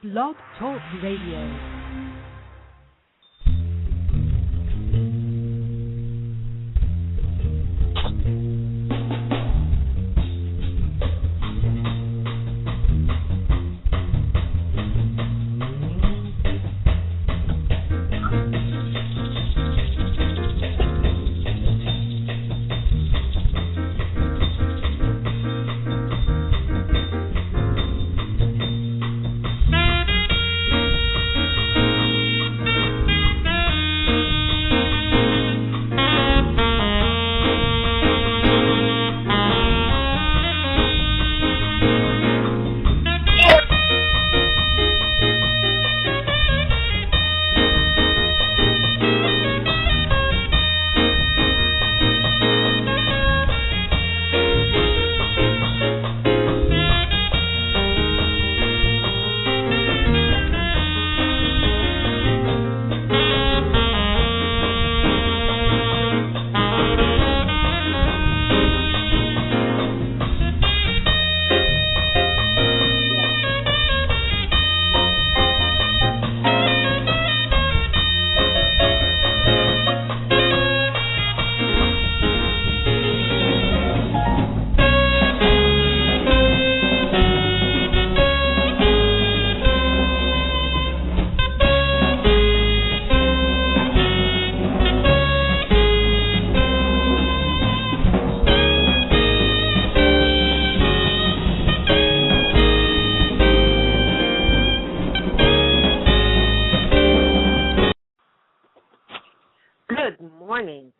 Blog Talk Radio.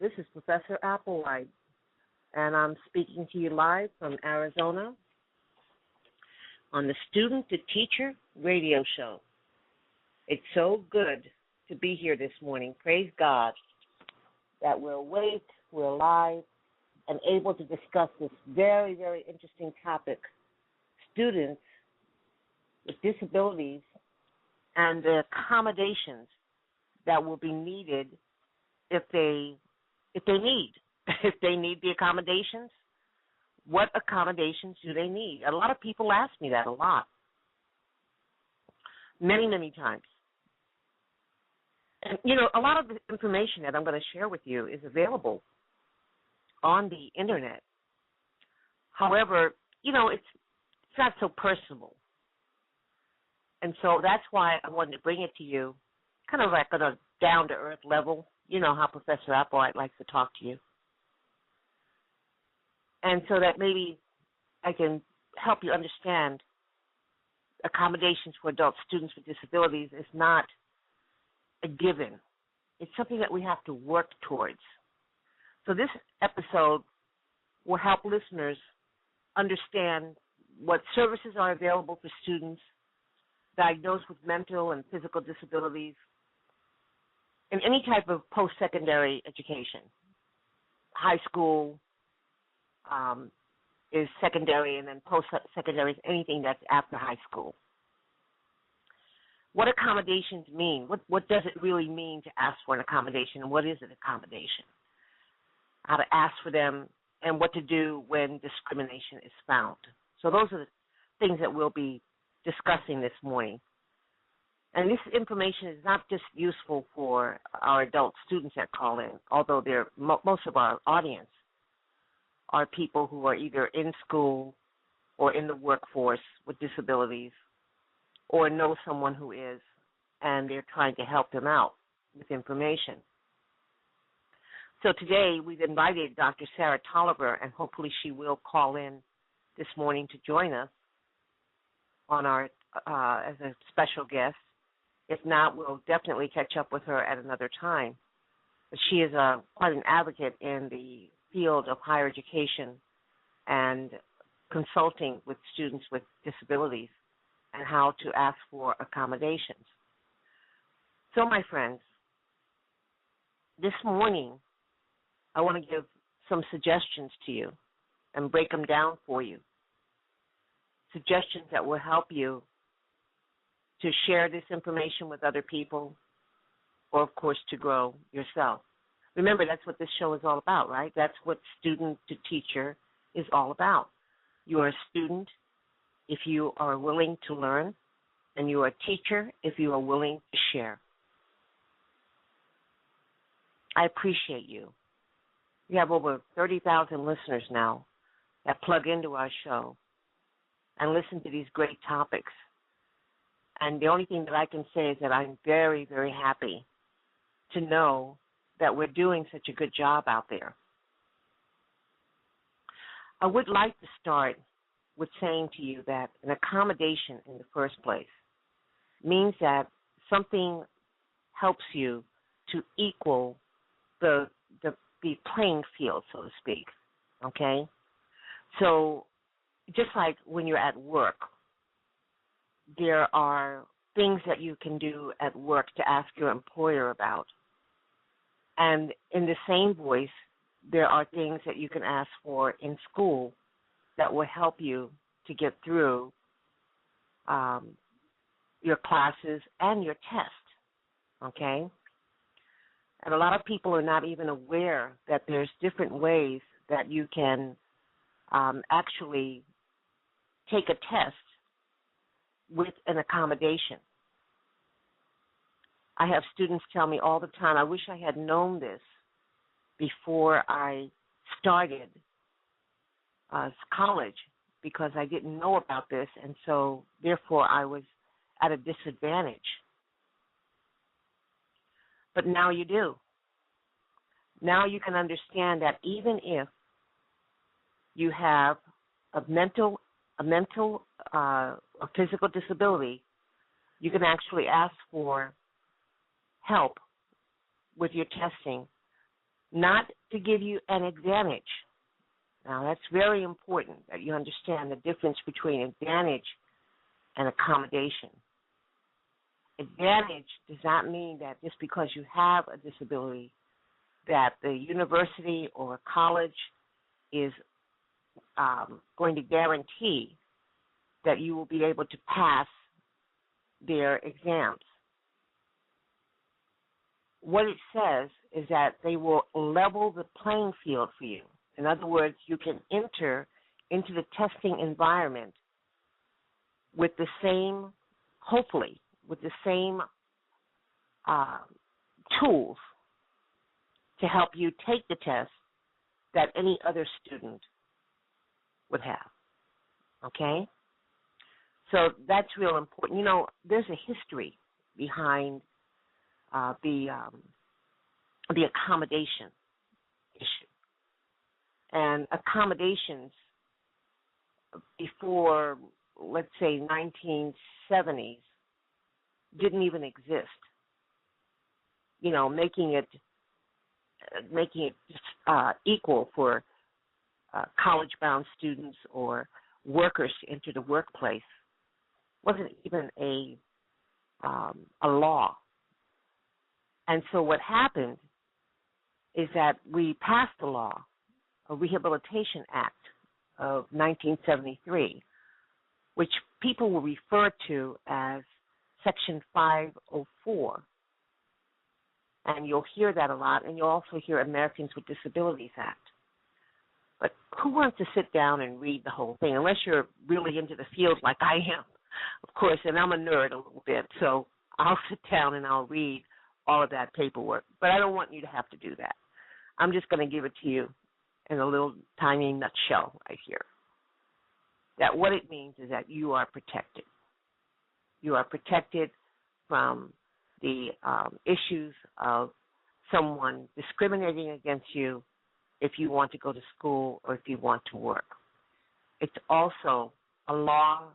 This is Professor Applewhite, and I'm speaking to you live from Arizona on the Student to Teacher radio show. It's so good to be here this morning. Praise God that we're awake, we're alive, and able to discuss this very, very interesting topic, students with disabilities and the accommodations that will be needed if they need the accommodations. What accommodations do they need? A lot of people ask me that a lot, many, many times. And, a lot of the information that I'm going to share with you is available on the Internet. However, it's not so personal. And so that's why I wanted to bring it to you kind of like on a down-to-earth level. You know how Professor Applewhite likes to talk to you. And so that maybe I can help you understand accommodations for adult students with disabilities is not a given. It's something that we have to work towards. So this episode will help listeners understand what services are available for students diagnosed with mental and physical disabilities in any type of post-secondary education. High school is secondary, and then post-secondary is anything that's after high school. What accommodations mean? What does it really mean to ask for an accommodation, and what is an accommodation? How to ask for them, and what to do when discrimination is found. So those are the things that we'll be discussing this morning. And this information is not just useful for our adult students that call in, although most of our audience are people who are either in school or in the workforce with disabilities or know someone who is, and they're trying to help them out with information. So today we've invited Dr. Sarah Tolliver, and hopefully she will call in this morning to join us on our as a special guest. If not, we'll definitely catch up with her at another time. But she is quite an advocate in the field of higher education and consulting with students with disabilities and how to ask for accommodations. So, my friends, this morning I want to give some suggestions to you and break them down for you. Suggestions that will help you to share this information with other people, or, of course, to grow yourself. Remember, that's what this show is all about, right? That's what Student to Teacher is all about. You are a student if you are willing to learn, and you are a teacher if you are willing to share. I appreciate you. We have over 30,000 listeners now that plug into our show and listen to these great topics. And the only thing that I can say is that I'm very, very happy to know that we're doing such a good job out there. I would like to start with saying to you that an accommodation in the first place means that something helps you to equal the playing field, so to speak, okay? So just like when you're at work, there are things that you can do at work to ask your employer about. And in the same voice, there are things that you can ask for in school that will help you to get through your classes and your test, okay? And a lot of people are not even aware that there's different ways that you can actually take a test with an accommodation. I have students tell me all the time, I wish I had known this before I started college, because I didn't know about this, and so therefore I was at a disadvantage. But now you do. Now you can understand that even if you have a physical disability, you can actually ask for help with your testing, not to give you an advantage. Now, that's very important that you understand the difference between advantage and accommodation. Advantage does not mean that just because you have a disability that the university or college is going to guarantee that you will be able to pass their exams. What it says is that they will level the playing field for you. In other words, you can enter into the testing environment with the same, hopefully, with the same tools to help you take the test that any other student would have, okay? So that's real important. You know, there's a history behind the accommodation issue. And accommodations before, let's say, 1970s didn't even exist. You know, making it equal for college-bound students or workers to enter the workplace wasn't even a law. And so what happened is that we passed the law, a Rehabilitation Act of 1973, which people will refer to as Section 504. And you'll hear that a lot, and you'll also hear Americans with Disabilities Act. But who wants to sit down and read the whole thing, unless you're really into the field like I am, of course, and I'm a nerd a little bit, so I'll sit down and I'll read all of that paperwork. But I don't want you to have to do that. I'm just going to give it to you in a little tiny nutshell right here. That what it means is that you are protected. You are protected from the issues of someone discriminating against you if you want to go to school or if you want to work. It's also a law,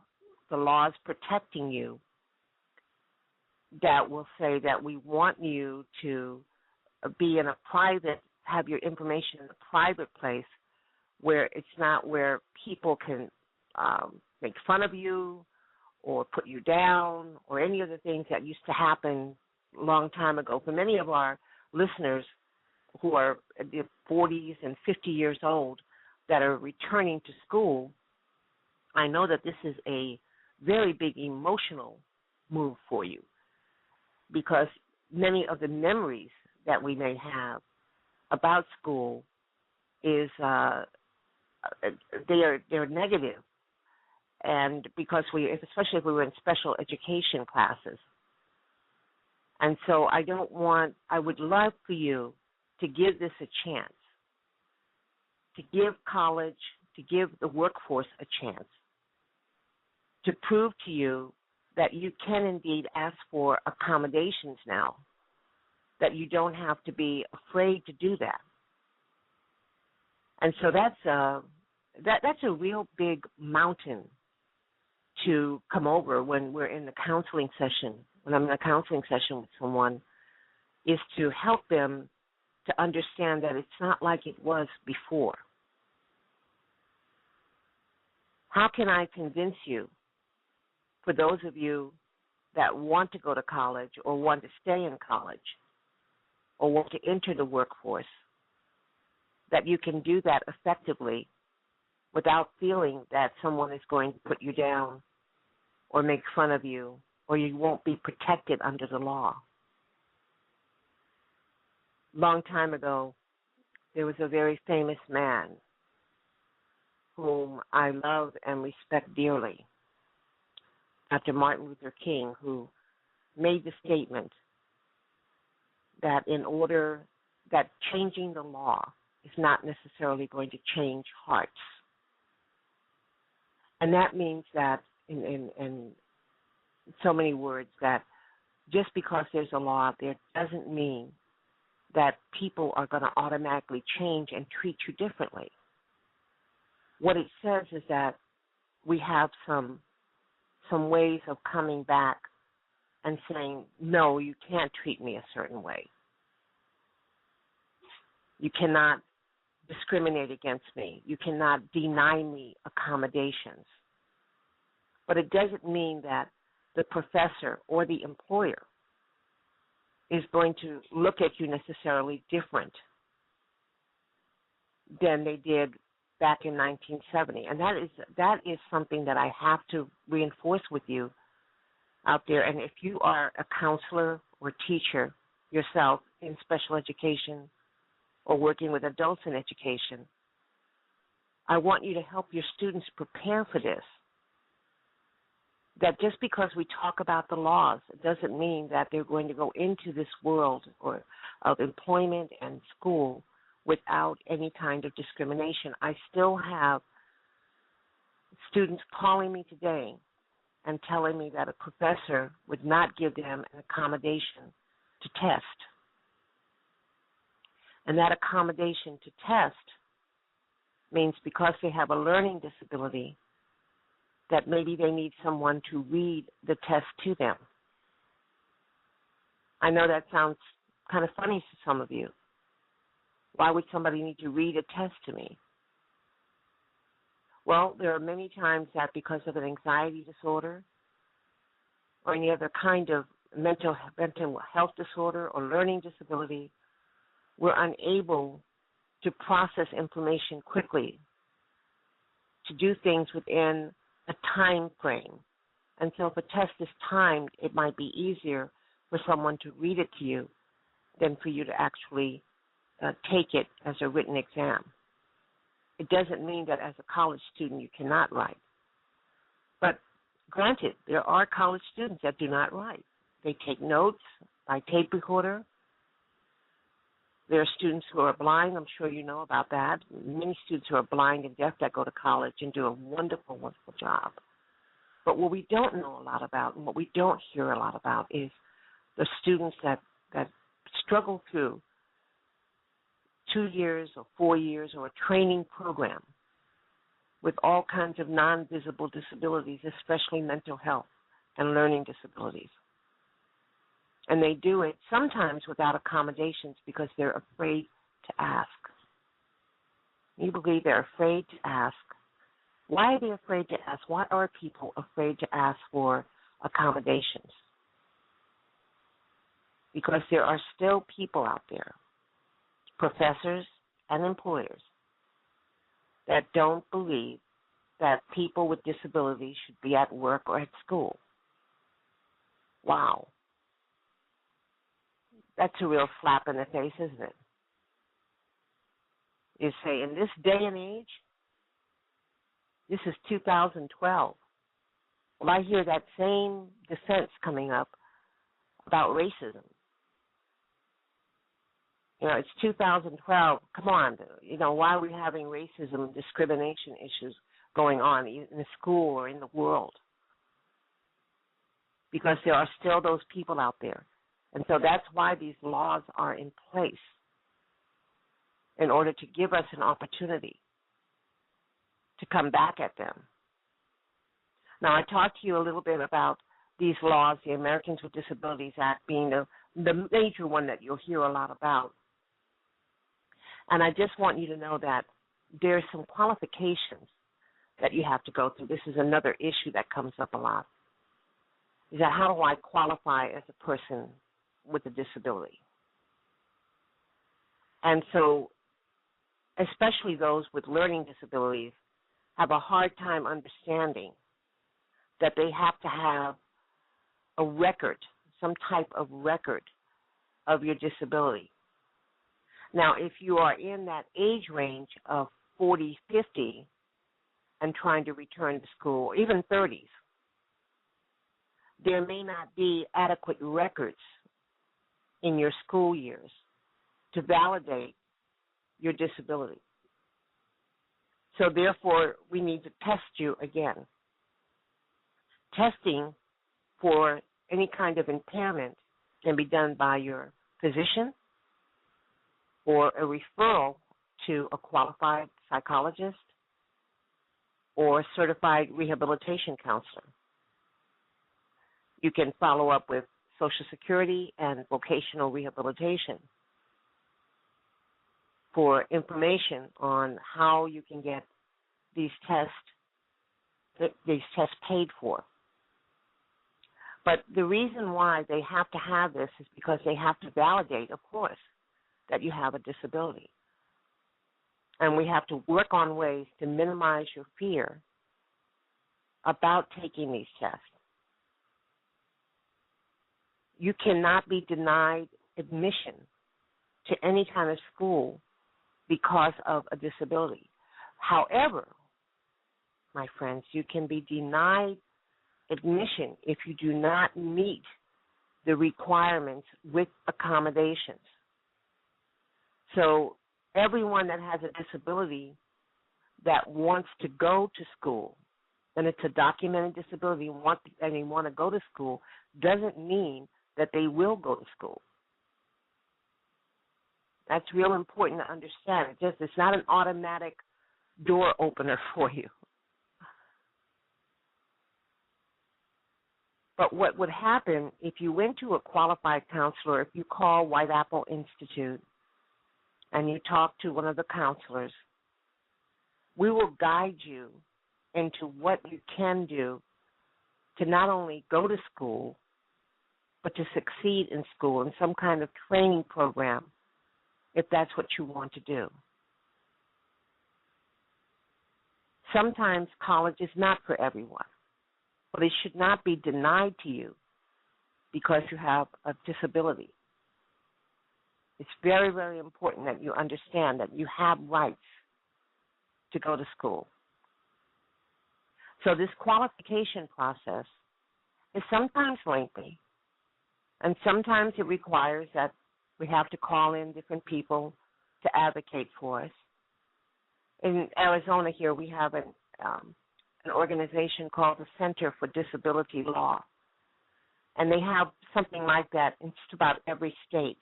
the laws protecting you that will say that we want you to be in a private, have your information in a private place where it's not where people can make fun of you or put you down or any of the things that used to happen a long time ago. For many of our listeners who are in their 40s and 50 years old that are returning to school, I know that this is a very big emotional move for you because many of the memories that we may have about school is they're negative. and because especially if we were in special education classes. And so I would love for you to give this a chance, to give college, to give the workforce a chance, to prove to you that you can indeed ask for accommodations now, that you don't have to be afraid to do that. And so that's a real big mountain to come over when we're in the counseling session, when I'm in a counseling session with someone, is to help them to understand that it's not like it was before. How can I convince you, for those of you that want to go to college or want to stay in college or want to enter the workforce, that you can do that effectively without feeling that someone is going to put you down or make fun of you, or you won't be protected under the law? Long time ago, there was a very famous man whom I love and respect dearly, Dr. Martin Luther King, who made the statement that that changing the law is not necessarily going to change hearts. And that means that, in so many words, that just because there's a law out there doesn't mean that people are going to automatically change and treat you differently. What it says is that we have some ways of coming back and saying, no, you can't treat me a certain way. You cannot discriminate against me. You cannot deny me accommodations. But it doesn't mean that the professor or the employer is going to look at you necessarily different than they did back in 1970. And that is something that I have to reinforce with you out there. And if you are a counselor or teacher yourself in special education or working with adults in education, I want you to help your students prepare for this. That just because we talk about the laws, it doesn't mean that they're going to go into this world of employment and school without any kind of discrimination. I still have students calling me today and telling me that a professor would not give them an accommodation to test. And that accommodation to test means because they have a learning disability, that maybe they need someone to read the test to them. I know that sounds kind of funny to some of you. Why would somebody need to read a test to me? Well, there are many times that because of an anxiety disorder or any other kind of mental health disorder or learning disability, we're unable to process information quickly, to do things within a time frame. And so if a test is timed, it might be easier for someone to read it to you than for you to actually take it as a written exam. It doesn't mean that as a college student you cannot write. But granted, there are college students that do not write. They take notes by tape recorder. There are students who are blind. I'm sure you know about that. Many students who are blind and deaf that go to college and do a wonderful, wonderful job. But what we don't know a lot about and what we don't hear a lot about is the students that struggle through 2 years or 4 years or a training program with all kinds of non-visible disabilities, especially mental health and learning disabilities. And they do it sometimes without accommodations because they're afraid to ask. You believe they're afraid to ask. Why are they afraid to ask? Why are people afraid to ask for accommodations? Because there are still people out there, professors and employers, that don't believe that people with disabilities should be at work or at school. Wow. That's a real slap in the face, isn't it? You say, in this day and age, this is 2012. Well, I hear that same defense coming up about racism. It's 2012. Come on, why are we having racism and discrimination issues going on in the school or in the world? Because there are still those people out there. And so that's why these laws are in place, in order to give us an opportunity to come back at them. Now, I talked to you a little bit about these laws, the Americans with Disabilities Act being the major one that you'll hear a lot about. And I just want you to know that there's some qualifications that you have to go through. This is another issue that comes up a lot, is that how do I qualify as a person with a disability? And so especially those with learning disabilities have a hard time understanding that they have to have a record, some type of record of your disability. Now, if you are in that age range of 40, 50 and trying to return to school, or even 30s, there may not be adequate records in your school years to validate your disability. So therefore, we need to test you again. Testing for any kind of impairment can be done by your physician or a referral to a qualified psychologist or certified rehabilitation counselor. You can follow up with Social Security and vocational rehabilitation for information on how you can get these tests paid for. But the reason why they have to have this is because they have to validate, of course, that you have a disability. And we have to work on ways to minimize your fear about taking these tests. You cannot be denied admission to any kind of school because of a disability. However, my friends, you can be denied admission if you do not meet the requirements with accommodations. So everyone that has a disability that wants to go to school, and it's a documented disability, and they want to go to school, doesn't mean that they will go to school. That's real important to understand. It's not an automatic door opener for you. But what would happen if you went to a qualified counselor, if you call White Apple Institute and you talk to one of the counselors, we will guide you into what you can do to not only go to school, but to succeed in school in some kind of training program, if that's what you want to do. Sometimes college is not for everyone, but it should not be denied to you because you have a disability. It's very, very important that you understand that you have rights to go to school. So this qualification process is sometimes lengthy, and sometimes it requires that we have to call in different people to advocate for us. In Arizona here, we have an organization called the Center for Disability Law, and they have something like that in just about every state.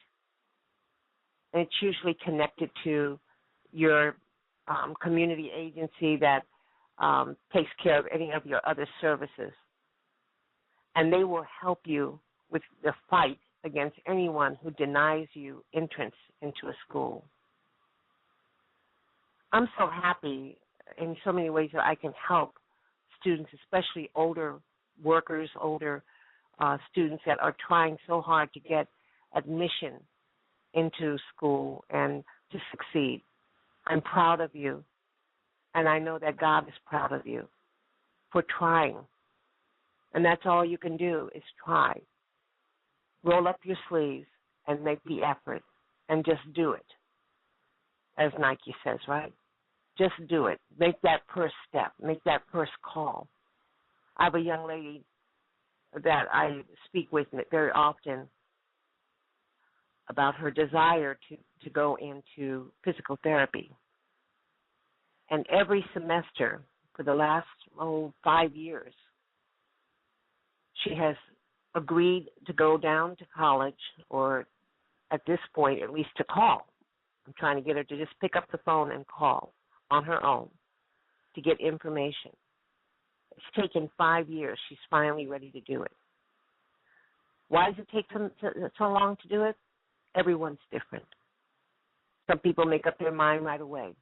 And it's usually connected to your community agency that takes care of any of your other services. And they will help you with the fight against anyone who denies you entrance into a school. I'm so happy in so many ways that I can help students, especially older workers, older students that are trying so hard to get admission into school and to succeed. I'm proud of you, and I know that God is proud of you for trying. And that's all you can do is try. Roll up your sleeves and make the effort and just do it, as Nike says, right? Just do it. Make that first step. Make that first call. I have a young lady that I speak with very often about her desire to go into physical therapy. And every semester for the last 5 years, she has agreed to go down to college, or at this point, at least to call. I'm trying to get her to just pick up the phone and call on her own to get information. It's taken 5 years. She's finally ready to do it. Why does it take so long to do it? Everyone's different. Some people make up their mind right away,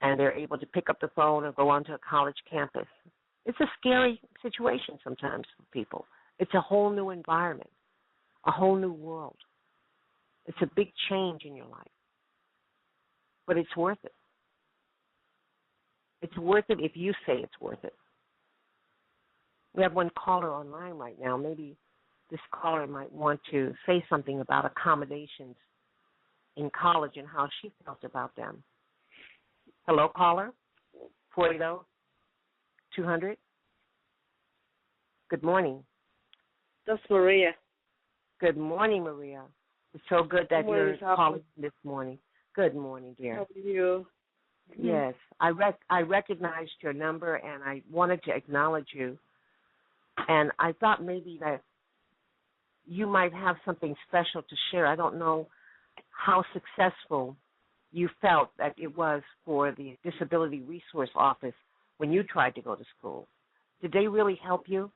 and they're able to pick up the phone or go onto a college campus. It's a scary situation sometimes for people. It's a whole new environment, a whole new world. It's a big change in your life, but it's worth it. It's worth it if you say it's worth it. We have one caller online right now. Maybe this caller might want to say something about accommodations in college and how she felt about them. Hello, caller, 480-200. Good morning. That's Maria. Good morning, Maria. It's so good that you're calling this morning. Good morning, dear. How are you? Yes, I recognized your number, and I wanted to acknowledge you. And I thought maybe that you might have something special to share. I don't know how successful you felt that it was for the Disability Resource Office when you tried to go to school. Did they really help you?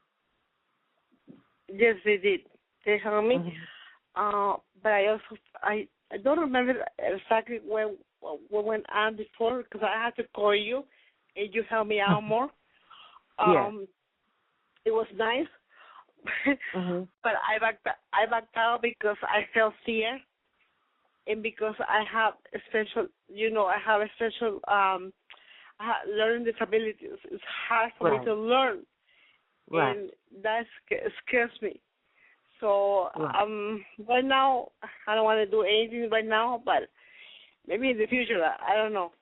Yes, they did. They helped me. Mm-hmm. But I don't remember exactly what went on before, because I had to call you and you helped me out more. It was nice. Mm-hmm. But I backed out because I felt fear, and because I have learning disabilities. It's hard for me to learn, and that scares me. So right now I don't want to do anything right now, but maybe in the future, I don't know.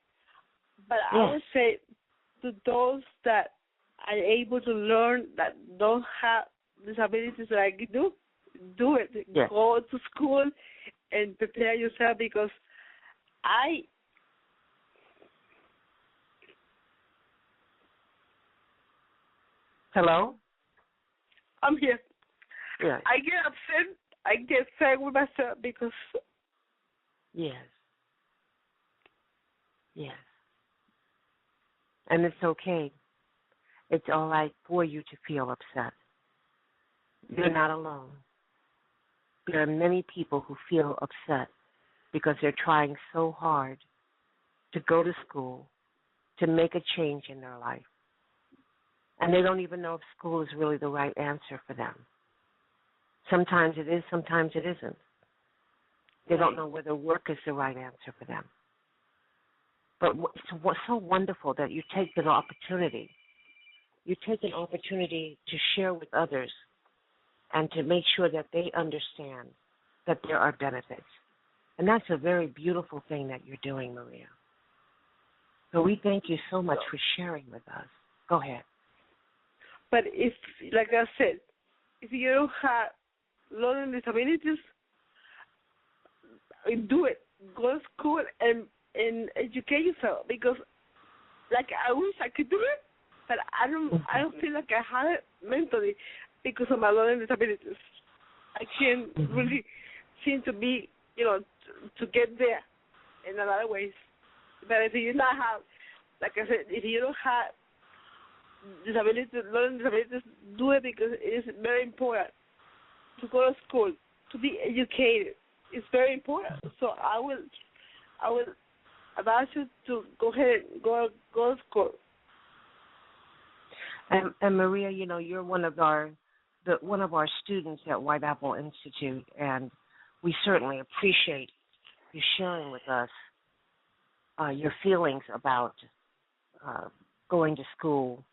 But I would say to those that are able to learn, that don't have disabilities like you do it. Yes. Go to school and prepare yourself, because Hello? I'm here. Yes. I get upset. I get sad with myself because... Yes. Yes. And it's okay. It's all right for you to feel upset. You're not alone. There are many people who feel upset because they're trying so hard to go to school, to make a change in their life. And they don't even know if school is really the right answer for them. Sometimes it is, sometimes it isn't. They don't know whether work is the right answer for them. But it's so wonderful that you take the opportunity. You take an opportunity to share with others and to make sure that they understand that there are benefits. And that's a very beautiful thing that you're doing, Maria. So we thank you so much for sharing with us. Go ahead. But if, like I said, if you don't have learning disabilities, do it. Go to school and educate yourself, because, like, I wish I could do it, but I don't feel like I have it mentally because of my learning disabilities. I can't really seem to be, to get there in a lot of ways. But if you not have, like I said, if you don't have disabilities, learning disabilities, do it, because it is very important to go to school, to be educated. It's very important. So I will advise you to go ahead and go to school. And Maria, you're one of our students at White Apple Institute, and we certainly appreciate you sharing with us your feelings about going to school,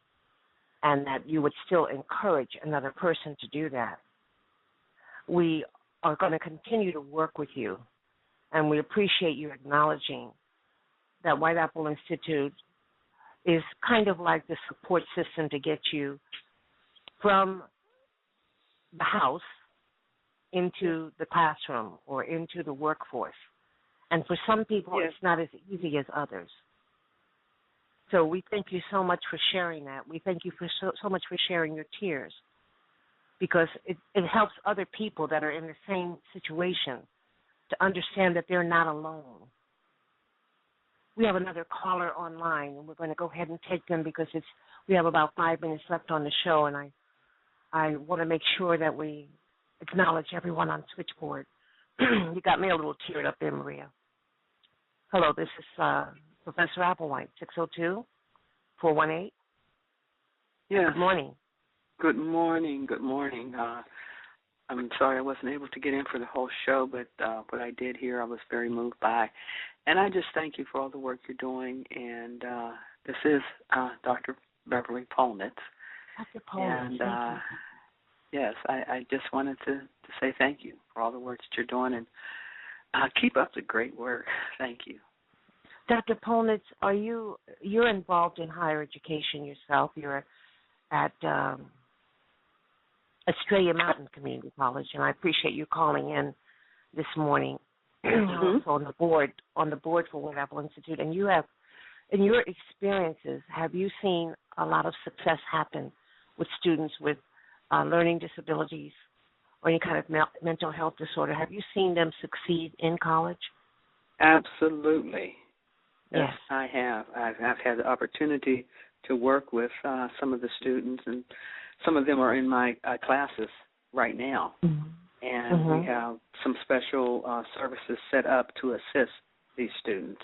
and that you would still encourage another person to do that. We are going to continue to work with you, and we appreciate you acknowledging that White Apple Institute is kind of like the support system to get you from the house into the classroom or into the workforce. And for some people, it's not as easy as others. So we thank you so much for sharing that. We thank you for so much for sharing your tears, because it helps other people that are in the same situation to understand that they're not alone. We have another caller online, and we're going to go ahead and take them because we have about 5 minutes left on the show, and I want to make sure that we acknowledge everyone on switchboard. You got me a little teared up there, Maria. Hello, this is Professor Applewhite, 602-418. Yes. Good morning. Good morning. Good morning. I'm sorry I wasn't able to get in for the whole show, but what I did hear I was very moved by. And I just thank you for all the work you're doing. And this is Dr. Beverly Polnitz. Dr. Polnitz, and yes, I just wanted to say thank you for all the work that you're doing, and keep up the great work. Thank you. Dr. Polnitz, you're involved in higher education yourself. You're at Australia Mountain Community College, and I appreciate you calling in this morning. Also on the board for Wood Apple Institute, and you have, in your experiences, have you seen a lot of success happen with students with learning disabilities or any kind of mental health disorder? Have you seen them succeed in college? Absolutely. Yes, I have. I've had the opportunity to work with some of the students, and some of them are in my classes right now. And we have some special services set up to assist these students.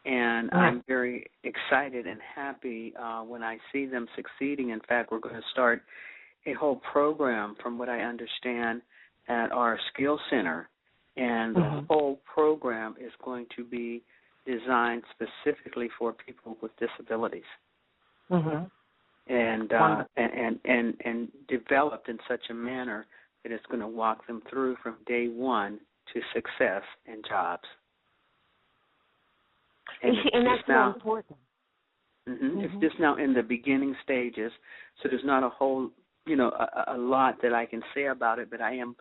And I'm very excited and happy when I see them succeeding. In fact, we're going to start a whole program, from what I understand, at our skill center. And the whole program is going to be designed specifically for people with disabilities. And developed in such a manner that it's going to walk them through from day one to success and jobs. And that's so important. It's just now in the beginning stages, so there's not a whole, a lot that I can say about it, but I am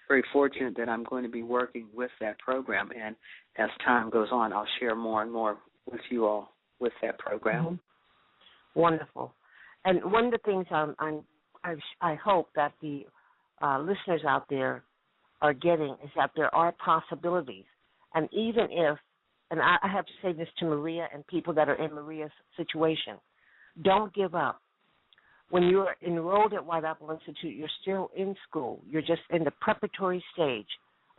very fortunate that I'm going to be working with that program, and as time goes on, I'll share more and more with you all with that program. Wonderful. And one of the things I hope that the listeners out there are getting is that there are possibilities. And even if, and I have to say this to Maria and people that are in Maria's situation, don't give up. When you're enrolled at White Apple Institute, you're still in school. You're just in the preparatory stage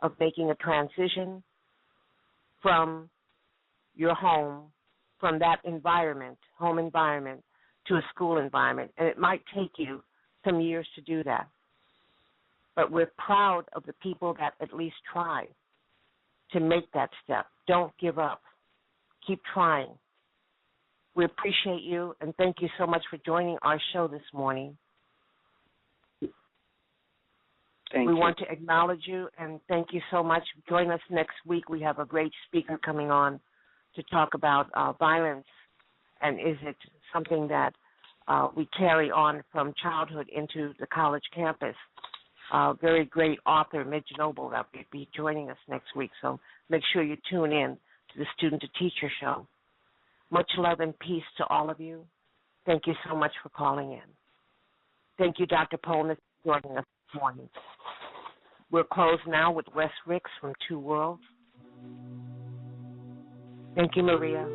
of making a transition from your home, from that environment, home environment, to a school environment. And it might take you some years to do that. But we're proud of the people that at least try to make that step. Don't give up. Keep trying. We appreciate you, and thank you so much for joining our show this morning. Thank we you. want to acknowledge you, and thank you so much. Join us next week. We have a great speaker coming on to talk about violence, and is it something that we carry on from childhood into the college campus. Very great author, Midge Noble, that will be joining us next week. So make sure you tune in to the Student to Teacher show. Much love and peace to all of you. Thank you so much for calling in. Thank you, Dr. Polnitz, for joining us this morning. We're closed now with Wes Ricks from Two Worlds. Thank you, Maria.